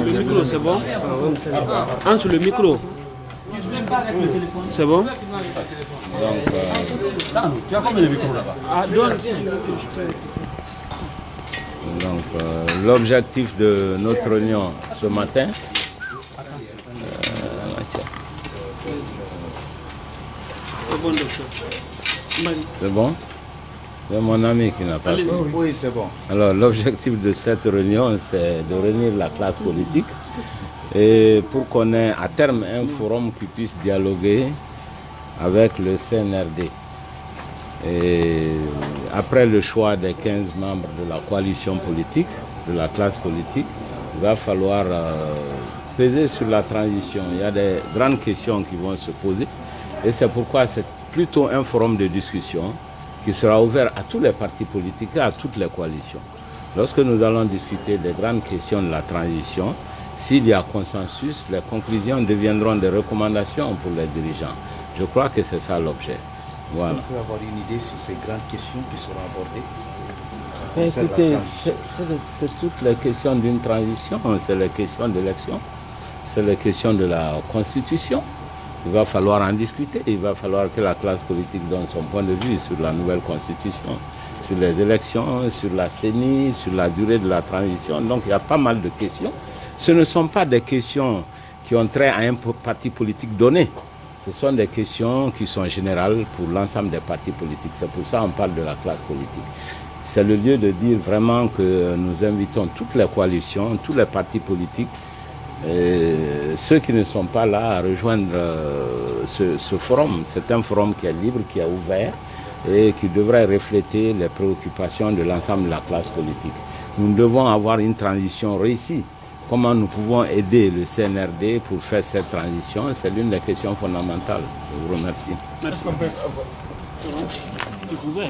Le micro, c'est bon? Entre le micro. C'est bon? Tu as combien de micros là-bas? Donc, l'objectif de notre réunion ce matin, C'est bon, docteur. c'est bon? C'est mon ami qui n'a pas Allez-y. compris. Oui, c'est bon. Alors, l'objectif de cette réunion, c'est de réunir la classe politique et pour qu'on ait à terme un forum qui puisse dialoguer avec le CNRD. Et après le choix des 15 membres de la coalition politique, de la classe politique, il va falloir peser sur la transition. Il y a des grandes questions qui vont se poser et c'est pourquoi c'est plutôt un forum de discussion qui sera ouvert à tous les partis politiques et à toutes les coalitions. Lorsque nous allons discuter des grandes questions de la transition, s'il y a consensus, les conclusions deviendront des recommandations pour les dirigeants. Je crois que c'est ça l'objet. Voilà. Est-ce qu'on peut avoir une idée sur ces grandes questions qui seront abordées? Écoutez, c'est toutes les questions d'une transition, c'est les questions d'élection, c'est les questions de la Constitution. Il va falloir en discuter, il va falloir que la classe politique donne son point de vue sur la nouvelle Constitution, sur les élections, sur la CENI, sur la durée de la transition. Donc il y a pas mal de questions. Ce ne sont pas des questions qui ont trait à un parti politique donné. Ce sont des questions qui sont générales pour l'ensemble des partis politiques. C'est pour ça qu'on parle de la classe politique. C'est le lieu de dire vraiment que nous invitons toutes les coalitions, tous les partis politiques, ceux qui ne sont pas là à rejoindre ce forum. C'est un forum qui est libre, qui est ouvert et qui devrait refléter les préoccupations de l'ensemble de la classe politique. Nous devons avoir une transition réussie. Comment nous pouvons aider le CNRD pour faire cette transition? C'est l'une des questions fondamentales. Je vous remercie. Merci. Tu pouvais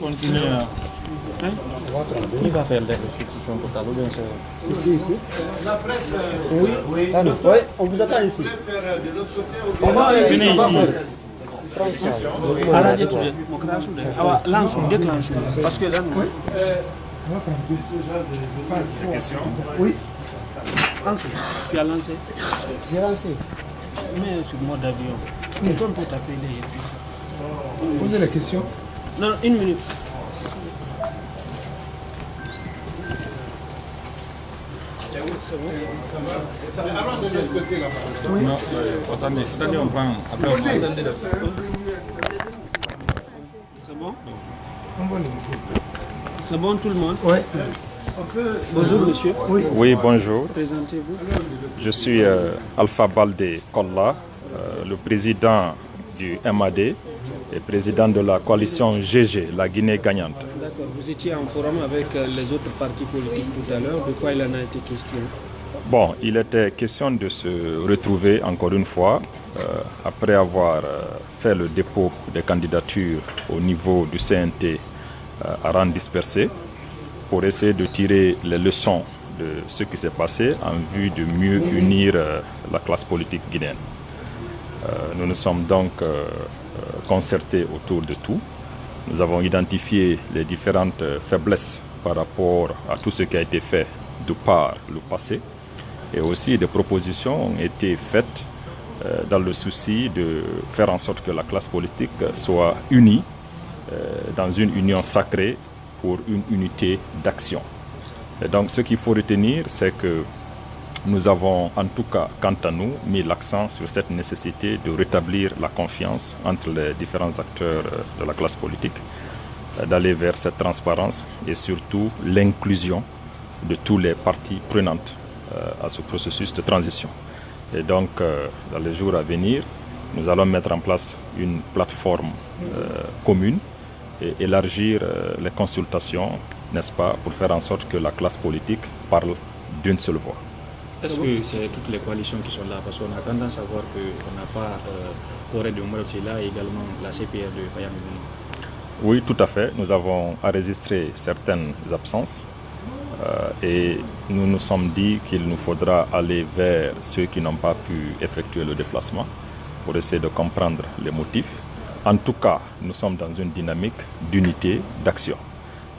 Continuez. Qui va faire les restitutions pour ta La presse, Oui, on vous attend ici. on va faire Venez ici. Arrêtez tout. Lance-nous, déclenche-nous. Parce que là, Question. oui. Tu as lancé? J'ai lancé. Mais sur le mode d'avion. Quelqu'un peut t'appeler. Posez la question. Non, une minute. Non, attendez, on prend. Après, on prend. C'est bon? C'est bon tout le monde? Oui. Bonjour monsieur. Oui, bonjour. Présentez-vous. Je suis Alpha Baldé Kolla, le président du MAD et président de la coalition GG, la Guinée gagnante. D'accord. Vous étiez en forum avec les autres partis politiques tout à l'heure. De quoi il en a été question? Bon, il était question de se retrouver encore une fois après avoir fait le dépôt des candidatures au niveau du CNT à rang dispersé pour essayer de tirer les leçons de ce qui s'est passé en vue de mieux unir la classe politique guinéenne. Nous nous sommes donc concertés autour de tout. Nous avons identifié les différentes faiblesses par rapport à tout ce qui a été fait de par le passé. Et aussi des propositions ont été faites dans le souci de faire en sorte que la classe politique soit unie dans une union sacrée pour une unité d'action. Et donc ce qu'il faut retenir, c'est que nous avons en tout cas, quant à nous, mis l'accent sur cette nécessité de rétablir la confiance entre les différents acteurs de la classe politique, d'aller vers cette transparence et surtout l'inclusion de tous les parties prenantes à ce processus de transition. Et donc, dans les jours à venir, nous allons mettre en place une plateforme commune et élargir les consultations, n'est-ce pas, pour faire en sorte que la classe politique parle d'une seule voix. Est-ce que c'est toutes les coalitions qui sont là? Parce qu'on a tendance à voir qu'on n'a pas Corée de Omar là et également la CPR de Fayam. Oui, tout à fait. Nous avons enregistré certaines absences et nous nous sommes dit qu'il nous faudra aller vers ceux qui n'ont pas pu effectuer le déplacement pour essayer de comprendre les motifs. En tout cas, nous sommes dans une dynamique d'unité, d'action.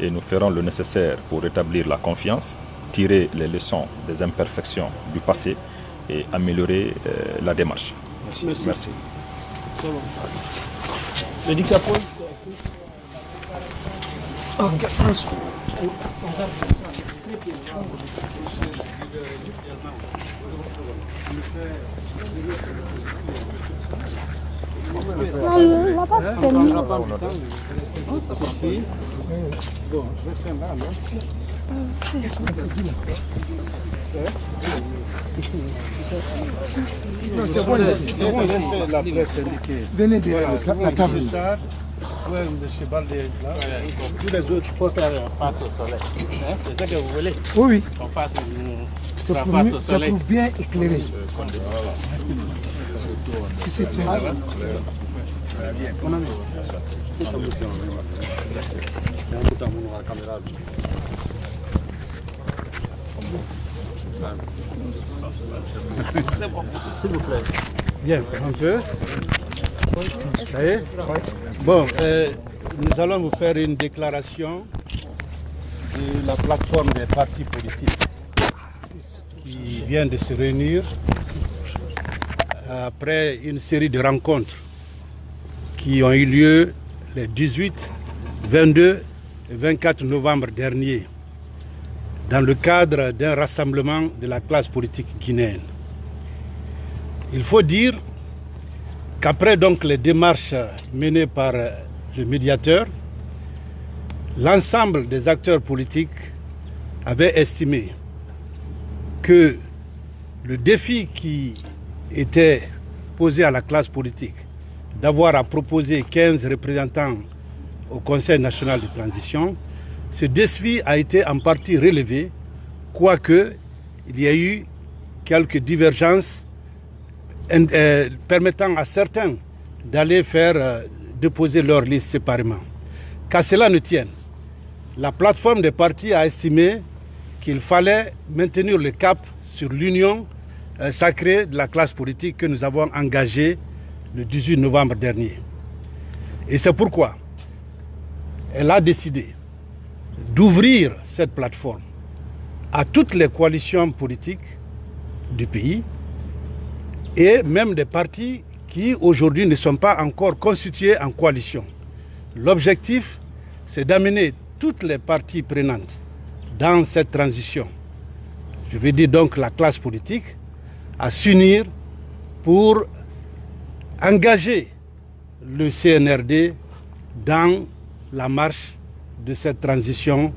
et nous ferons le nécessaire pour rétablir la confiance, tirer les leçons des imperfections du passé et améliorer la démarche. Merci. C'est bon. Le dictaphone. Ok, Non, la passe terminée. Non, c'est bon ici. C'est bon, c'est la presse indiquée. Venez de Voilà, la table. M. Sarr, ouais, M. Baldé est là. Tous les autres. Faut faire face au soleil. C'est ça que vous voulez? Oui, oui. Qu'on fasse une C'est face pour, au c'est soleil. pour bien éclairer. Si c'est bien. S'il vous plaît. Bien, un peu. Ça y est? Bon, nous allons vous faire une déclaration de la plateforme des partis politiques qui vient de se réunir après une série de rencontres qui ont eu lieu les 18, 22 et 24 novembre dernier dans le cadre d'un rassemblement de la classe politique guinéenne. Il faut dire qu'après donc les démarches menées par le médiateur, l'ensemble des acteurs politiques avaient estimé que le défi qui était posé à la classe politique d'avoir à proposer 15 représentants au Conseil national de transition, ce défi a été en partie relevé, quoique il y a eu quelques divergences permettant à certains d'aller faire déposer leur liste séparément. Qu'à cela ne tienne, la plateforme des partis a estimé qu'il fallait maintenir le cap sur l'union sacrée de la classe politique que nous avons engagée le 18 novembre dernier. Et c'est pourquoi elle a décidé d'ouvrir cette plateforme à toutes les coalitions politiques du pays et même des partis qui aujourd'hui ne sont pas encore constitués en coalition. L'objectif, c'est d'amener toutes les parties prenantes dans cette transition, je veux dire donc la classe politique, à s'unir pour engager le CNRD dans la marche de cette transition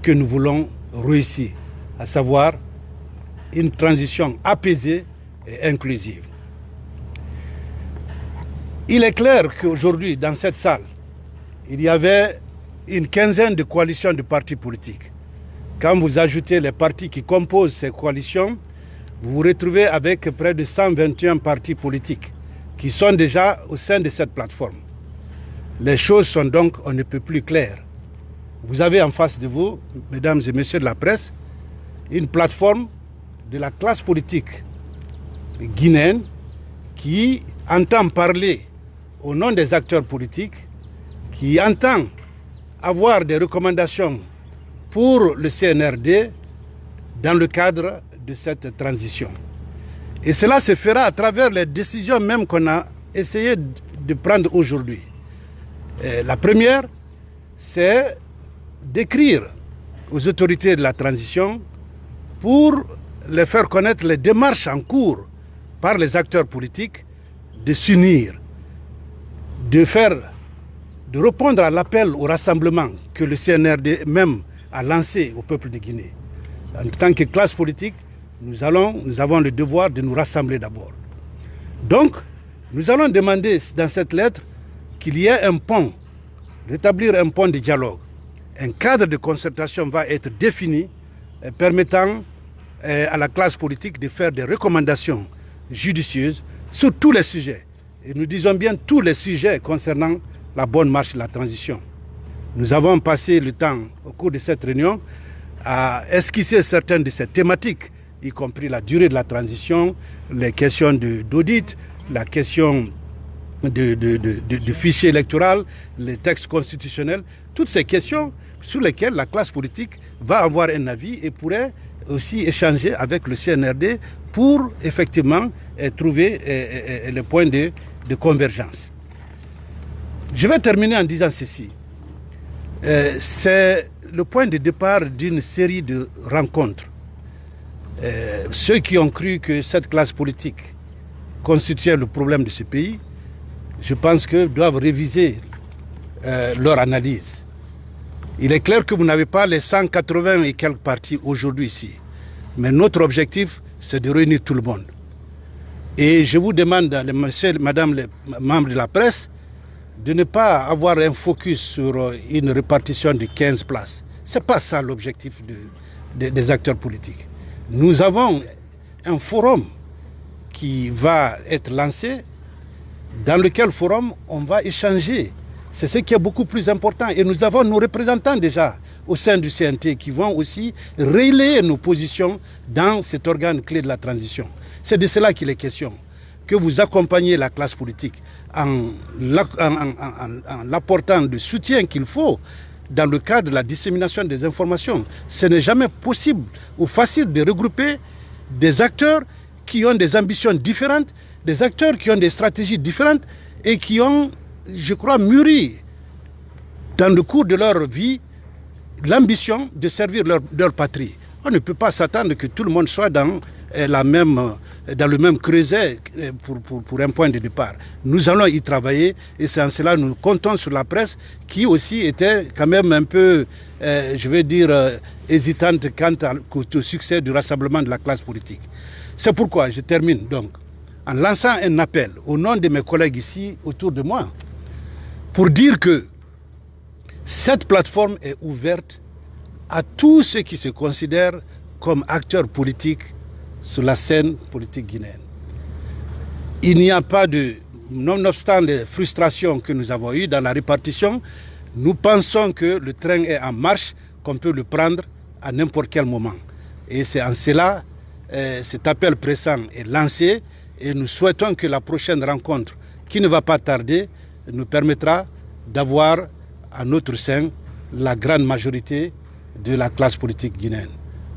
que nous voulons réussir, à savoir une transition apaisée et inclusive. Il est clair qu'aujourd'hui, dans cette salle, il y avait une quinzaine de coalitions de partis politiques. Quand vous ajoutez les partis qui composent ces coalitions, vous vous retrouvez avec près de 121 partis politiques qui sont déjà au sein de cette plateforme. Les choses sont donc on ne peut plus claires. Vous avez en face de vous, mesdames et messieurs de la presse, une plateforme de la classe politique guinéenne qui entend parler au nom des acteurs politiques, qui entend avoir des recommandations pour le CNRD dans le cadre de cette transition. Et cela se fera à travers les décisions même qu'on a essayé de prendre aujourd'hui. La première, c'est d'écrire aux autorités de la transition pour les faire connaître les démarches en cours par les acteurs politiques de s'unir, de répondre à l'appel au rassemblement que le CNRD même a lancé au peuple de Guinée. En tant que classe politique, nous avons le devoir de nous rassembler d'abord. Donc, nous allons demander dans cette lettre qu'il y ait un pont, d'établir un pont de dialogue. Un cadre de concertation va être défini permettant à la classe politique de faire des recommandations judicieuses sur tous les sujets. Et nous disons bien tous les sujets concernant la bonne marche de la transition. Nous avons passé le temps au cours de cette réunion à esquisser certaines de ces thématiques, y compris la durée de la transition, les questions d'audit, la question du fichier électoral, les textes constitutionnels. Toutes ces questions sur lesquels la classe politique va avoir un avis et pourrait aussi échanger avec le CNRD pour effectivement trouver le point de convergence. Je vais terminer en disant ceci. C'est le point de départ d'une série de rencontres. Ceux qui ont cru que cette classe politique constituait le problème de ce pays, je pense que doivent réviser leur analyse. Il est clair que vous n'avez pas les 180 et quelques partis aujourd'hui ici. Mais notre objectif, c'est de réunir tout le monde. Et je vous demande, monsieur, madame les membres de la presse, de ne pas avoir un focus sur une répartition de 15 places. Ce n'est pas ça l'objectif des acteurs politiques. Nous avons un forum qui va être lancé, dans lequel forum on va échanger. C'est ce qui est beaucoup plus important. Et nous avons nos représentants déjà au sein du CNT qui vont aussi relayer nos positions dans cet organe clé de la transition. C'est de cela qu'il est question. Que vous accompagnez la classe politique en l'apportant le soutien qu'il faut dans le cadre de la dissémination des informations. Ce n'est jamais possible ou facile de regrouper des acteurs qui ont des ambitions différentes, des acteurs qui ont des stratégies différentes et qui ont, je crois, mûri dans le cours de leur vie l'ambition de servir leur patrie. On ne peut pas s'attendre que tout le monde soit dans le même creuset pour un point de départ. Nous allons y travailler et c'est en cela que nous comptons sur la presse qui aussi était quand même un peu, hésitante quant au succès du rassemblement de la classe politique. C'est pourquoi je termine donc en lançant un appel au nom de mes collègues ici autour de moi pour dire que cette plateforme est ouverte à tous ceux qui se considèrent comme acteurs politiques sur la scène politique guinéenne. Il n'y a pas de, nonobstant les frustrations que nous avons eues dans la répartition, nous pensons que le train est en marche, qu'on peut le prendre à n'importe quel moment. Et c'est en cela, cet appel pressant est lancé et nous souhaitons que la prochaine rencontre, qui ne va pas tarder, nous permettra d'avoir à notre sein la grande majorité de la classe politique guinéenne.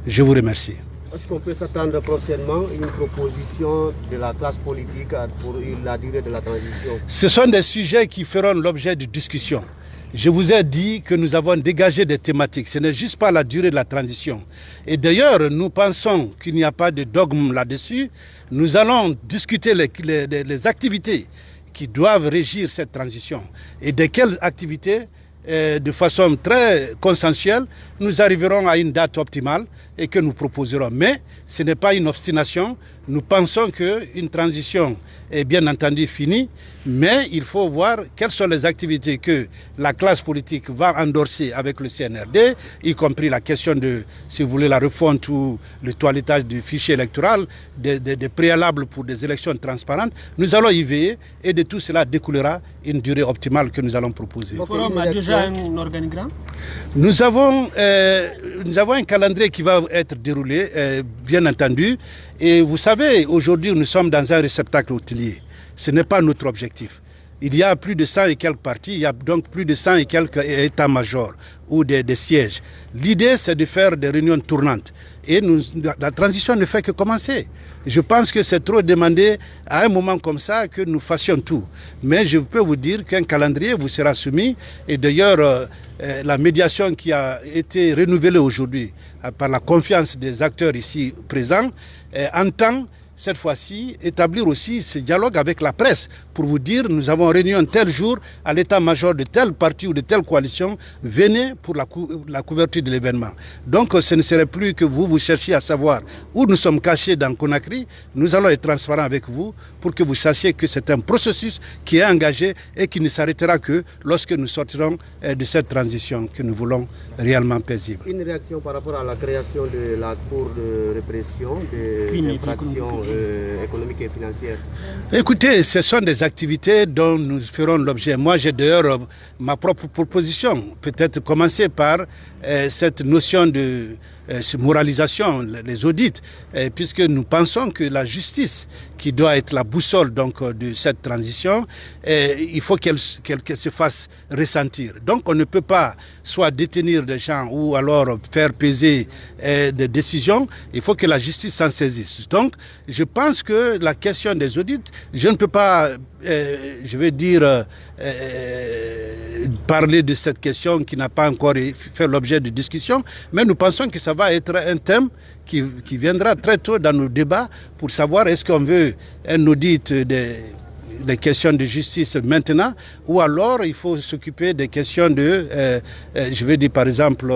Je vous remercie. Est-ce qu'on peut s'attendre prochainement à une proposition de la classe politique pour la durée de la transition? Ce sont des sujets qui feront l'objet de discussions. Je vous ai dit que nous avons dégagé des thématiques. Ce n'est juste pas la durée de la transition. Et d'ailleurs, nous pensons qu'il n'y a pas de dogme là-dessus. Nous allons discuter les activités qui doivent régir cette transition. Et de quelles activités, de façon très consensuelle, nous arriverons à une date optimale et que nous proposerons. Mais ce n'est pas une obstination. Nous pensons qu'une transition est bien entendu finie, mais il faut voir quelles sont les activités que la classe politique va endorser avec le CNRD, y compris la question de, si vous voulez, la refonte ou le toilettage du fichier électoral, des préalables pour des élections transparentes. Nous allons y veiller et de tout cela découlera une durée optimale que nous allons proposer. Le forum a déjà un organigramme? Nous avons un calendrier qui va être déroulé, bien entendu. Et vous savez, aujourd'hui, nous sommes dans un réceptacle hôtelier. Ce n'est pas notre objectif. Il y a plus de 100 et quelques partis, il y a donc plus de 100 et quelques états-majors ou des sièges. L'idée, c'est de faire des réunions tournantes. Et la transition ne fait que commencer. Je pense que c'est trop demandé à un moment comme ça que nous fassions tout. Mais je peux vous dire qu'un calendrier vous sera soumis. Et d'ailleurs, la médiation qui a été renouvelée aujourd'hui par la confiance des acteurs ici présents entend cette fois-ci établir aussi ce dialogue avec la presse pour vous dire nous avons réunion tel jour à l'état-major de tel parti ou de telle coalition, venez pour la couverture de l'événement. Donc ce ne serait plus que vous cherchiez à savoir où nous sommes cachés dans Conakry. Nous allons être transparents avec vous pour que vous sachiez que c'est un processus qui est engagé et qui ne s'arrêtera que lorsque nous sortirons de cette transition que nous voulons réellement paisible. Une réaction par rapport à la création de la Cour de répression des infractions économiques et financières? Écoutez, ce sont des activités dont nous ferons l'objet. Moi, j'ai d'ailleurs ma propre proposition. Peut-être commencer par cette notion de moralisation, les audits, puisque nous pensons que la justice, qui doit être la boussole donc, de cette transition, il faut qu'elle se fasse ressentir. Donc on ne peut pas soit détenir des gens ou alors faire peser des décisions, il faut que la justice s'en saisisse. Donc je pense que la question des audits, je ne peux pas, je vais dire, parler de cette question qui n'a pas encore fait l'objet de discussion, mais nous pensons que ça va être un thème qui viendra très tôt dans nos débats pour savoir est-ce qu'on veut un audit des questions de justice maintenant ou alors il faut s'occuper des questions de, je vais dire par exemple,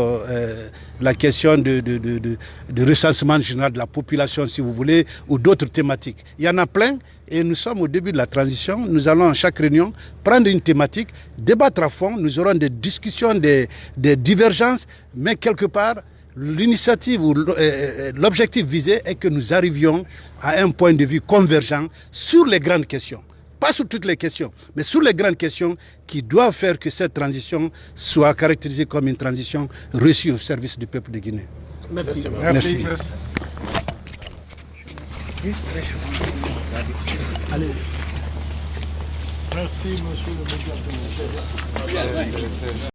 la question de recensement général de la population si vous voulez ou d'autres thématiques. Il y en a plein. Et nous sommes au début de la transition. Nous allons à chaque réunion prendre une thématique, débattre à fond. Nous aurons des discussions, des divergences, mais quelque part, l'initiative ou l'objectif visé est que nous arrivions à un point de vue convergent sur les grandes questions. Pas sur toutes les questions, mais sur les grandes questions qui doivent faire que cette transition soit caractérisée comme une transition reçue au service du peuple de Guinée. Merci. Merci. Très chaud. Allez. Merci, monsieur le médiateur.